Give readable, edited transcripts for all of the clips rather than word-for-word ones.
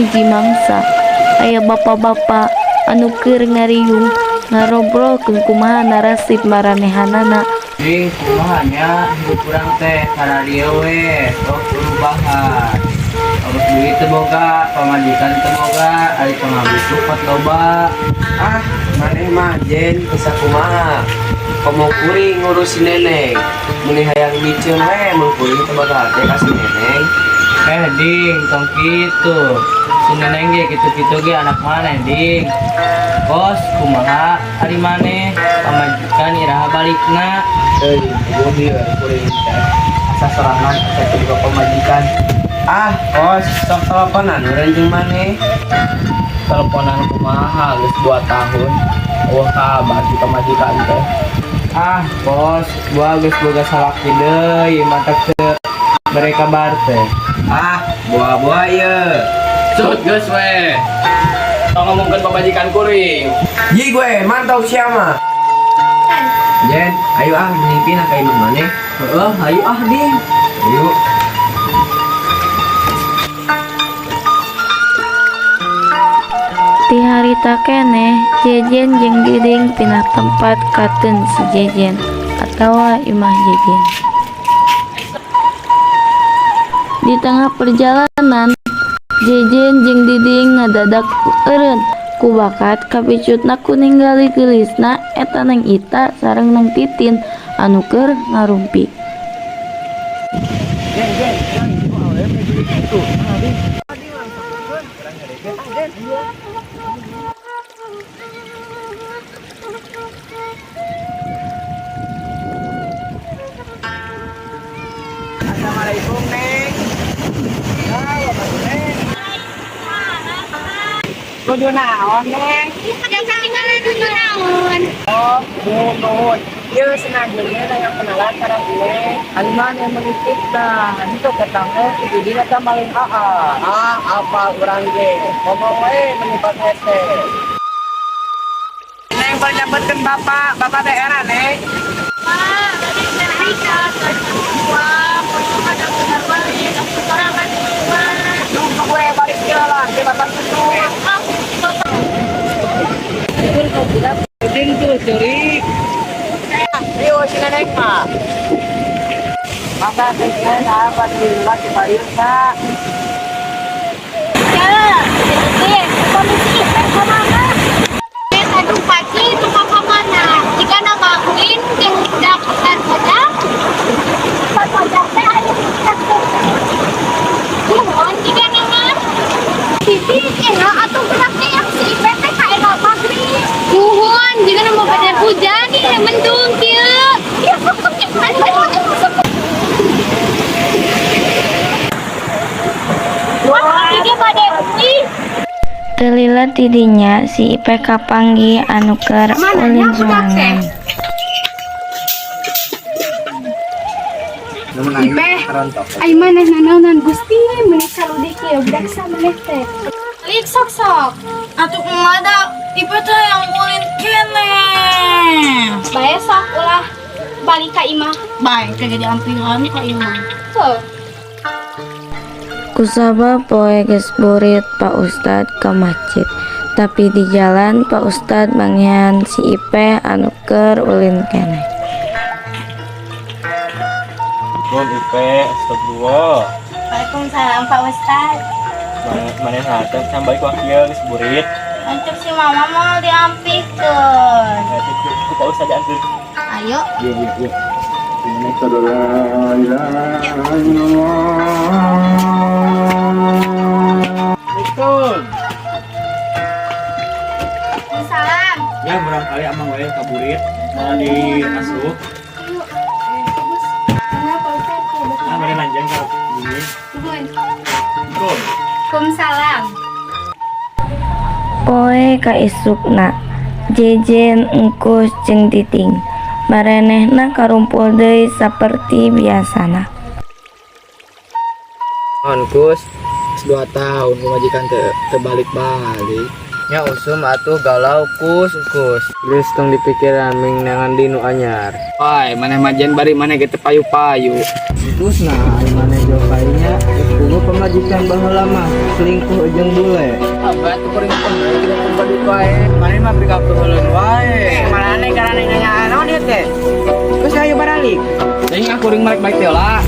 hiji mangsa aya bapak-bapak anu keur ngariung ngarobrolkeun kumaha narasib maranehanana. Ding, kumahanya hidup urang teh kararieu we sok perubahan. Abis duit teu boga, pamajikan teu boga, ari pangabdi support loba. Ah, maneh mah jen bisa kumaha. Komo kuring ngurusin neneng. Muni hayang diceun we mun kuring teu boga teh ka si neneng. Ding, tong kitu. Si neneng ge kitu-kitu ge anak maneh, Ding. Bos, kumaha ari maneh pamajikan iraha balikna. Euy, ieu bieu kuring teh. Asa sorangan asa juga pamajikan. Ah, kos sok teleponan urang jeung maneh. Teleponan kumaha geus 2 tahun. Wah, kabar di pamajikan teh. Ah, bos, gua geus boga salaki deui, mantap teu bere kabar teh. Ah, buah-buah ieu. Sut geus we. Tong ngomongkeun pamajikan kuring. Ji gue, mantau siapa? Jen, ayo ah nyipin ka imah maneh. Heeh, hayu ah, Ding. Ayo. Ti harita keneh Jejen jeung Diding pindah tempat katen si Jejen atawa imah Jejen. Di tengah perjalanan Jejen jeung Diding ngadadak eureun ku bakat kapicutna ku ninggali geulisna eta Neng Ita sareng Neng Titin anu keur ngarumpi. Assalamualaikum, Neng. Kudu naon, Neng? Kudu naon. Oh, nuhun. Ieu senajeuna yang kenalan karena gue. Aliman yang menitip dah. Itu ketangnya kudu dina teh maling aa. Ah, apa urang ge? Ngomong we menyebat hese. Neng penyebutkeun bapak daerah, Neng. Pak, dari Wah, ada benar balik. Orang kan Tunggu gue balik jalan, ke bapak itu. Ding tuh curi. Ayo sini Neng mah. Maka saya apa dulu di Bayusa. ya, jadi komisi mana? Aduh pagi itu apa mana? Jika nama Uin yang daftar saja, pada teh ada mohon jika nama Siti enak atau geraknya yang si PT enak pagri. Mohon jika nama pada hujan ini mendung kieu. Wah, ini pada Telila tidinya si Ipe kapanggi anu keur ulin sorangan. Ipe, ay maneh nanaonan Gusti, menik saludi kieu budak maneh teh. Lik sok. Atuh kumada, Ipe teh yang ulin kene. Bae sok ulah balik ka imah. Baik, kagak diampihan ka imah. Heuh. Kusaba poe geus burit Pak Ustad ke masjid. Tapi di jalan Pak Ustad manggihan si Ipe anu keur ulin keneh. Gon Ipe, astagfirullah. Waalaikumsalam Pak Ustad. Mana hatem sampai ku kieu geus burit. Lanjut si mama mau diampikeun. Ku Pak Ustad diantur. Ayo. Iya. Betul. Salam. Ya barangkali amang we kaburit mau diasup. Kenapa Ustaz? Ah, mari lanjang ka bumi. Nuhun. Betul. Waalaikumsalam. Poe kaisukna Jejen engkus jeung Titing marenehna karumpul deui saperti biasana. Onkus 2 tahun pemajikan terbalik-balik. nya usum atuh galau kus. Geus tong dipikiran ming nangan dinu anyar. Wai, maneh majen bari maneh ge teu payu-payu. Terus nah, maneh jauh kayaknya kudu pemajikan baheula mah selingkuh jeung bule. Abah tuh kuring pembeli tidak kembali wae. Maneh mah pika keuleun wae. Maneh karana nanya naon ieu teh? Geus ayo baralik. Teuing aku kuring marek baik teh lah.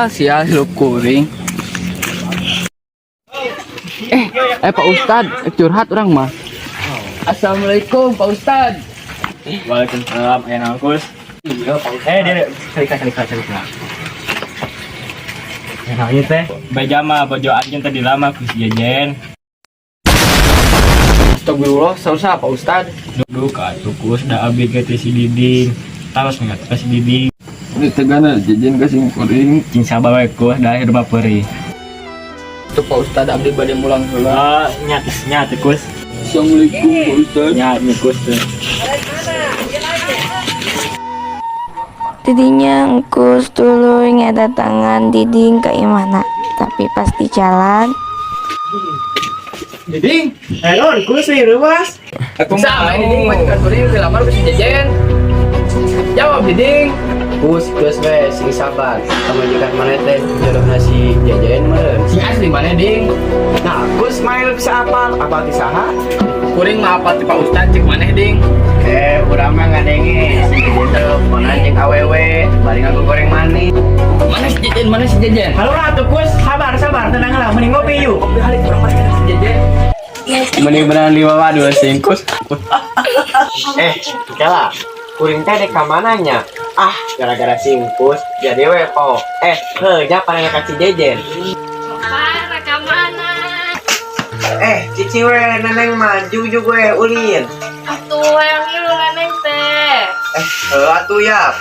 Sial hirup kuring. Pak Ustad, curhat orang mah. Assalamualaikum Pak Ustad. Waalaikumsalam, ya nangkus. Iya Pak Ustad. Dia cerita. Enaknya teh, bejama bojo anjeun tadi lama ku si Jejen. Astagfirullah, sausah Pak Ustad. Duduk atuh kus da abdi ke si Diding. Taros ngat ke si Diding. Ini tegana Jejen kasih kuring. Cing sabar we kus da akhir baperi. Tuh Pak Ustad abdi bade mulang heula. Nyat kus. Assalamualaikum Pak Ustad. Nyat kus teh. Tidinya engkus tuluy ngadatangan Diding ke imana, tapi pas di jalan Diding, Halo, kus nih ruas. aku mau Diding majikan kuring dilamar ke si Jejen. Jawab Diding. Kus we sing sabar. Pamajikan maneh teh jodohna si Jejen meureun. Sing asli maneh Ding. Nah, Gus maneh bisa apal ti saha? Kuring mah apa ti Pak Ustad cek maneh Ding. Urang mah ngadenge si Jejen teh ponan jeung awewe, bari ngaku goreng manis. Mana si Jejen? Halo atuh Gus, sabar tenang lah, mending ngopi yuk. Kopi halik kurang mana si Jejen? Mending beneran di bawah 2 singkus. Kela, kuring teh dek ka mananya? Ah, gara-gara singkus jadi wepo. Nya paling ka si Jejen. Para ka mana? Cici we neneng maju juga we ulin. Atuh yang ilu neneng teh. Atuh ya.